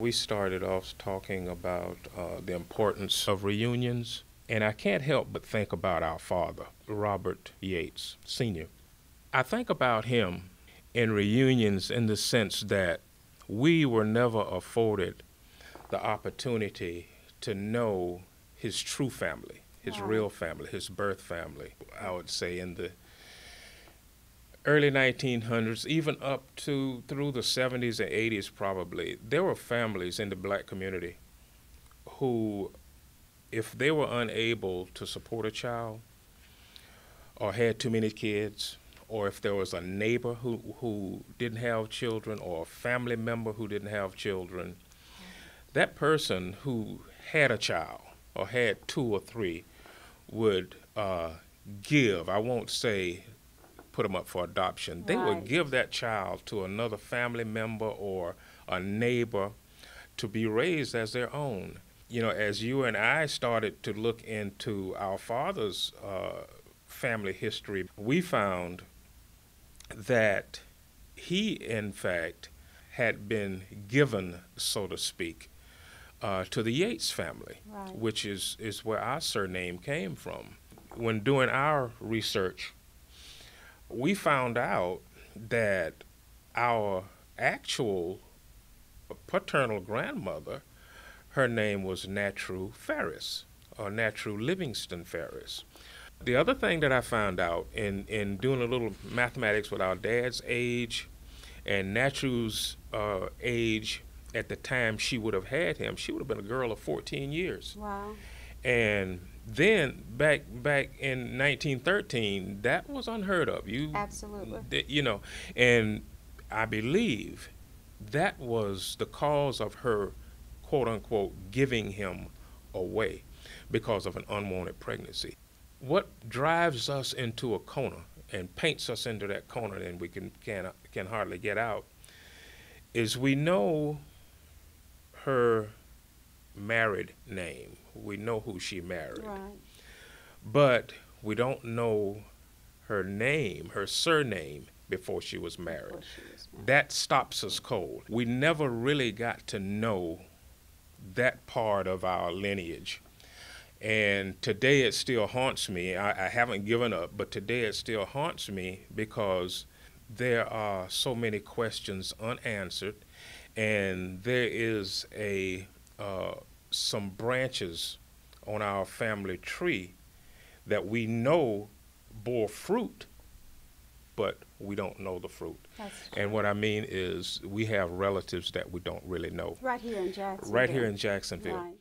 We started off talking about the importance of reunions, and I can't help but think about our father, Robert Yates Sr. I think about him in reunions in the sense that we were never afforded the opportunity to know his true family, his real family, his birth family. I would say in the early 1900s, even up to through the 70s and 80s probably, there were families in the black community who, if they were unable to support a child or had too many kids, or if there was a neighbor who didn't have children or a family member who didn't have children, that person who had a child or had two or three would give, I won't say put them up for adoption. They would give that child to another family member or a neighbor to be raised as their own. You know, as you and I started to look into our father's family history, we found that he, in fact, had been given, so to speak, to the Yates family, which is where our surname came from. When doing our research, we found out that our actual paternal grandmother, her name was Natru Ferris, or Natru Livingston Ferris. The other thing that I found out in doing a little mathematics with our dad's age and Natru's age at the time she would have had him, she would have been a girl of 14 years. Wow. And then back in 1913, that was unheard of. Absolutely. You know, and I believe that was the cause of her, quote unquote, giving him away because of an unwanted pregnancy. What drives us into a corner and paints us into that corner and we can hardly get out is we know her married name. We know who she married. Right. But we don't know her name, her surname, before she was married. That stops us cold. We never really got to know that part of our lineage. And today it still haunts me. I haven't given up, but today it still haunts me because there are so many questions unanswered, and there is some branches on our family tree that we know bore fruit, but we don't know the fruit. And what I mean is we have relatives that we don't really know. Right here in Jacksonville. Right here in Jacksonville. Right.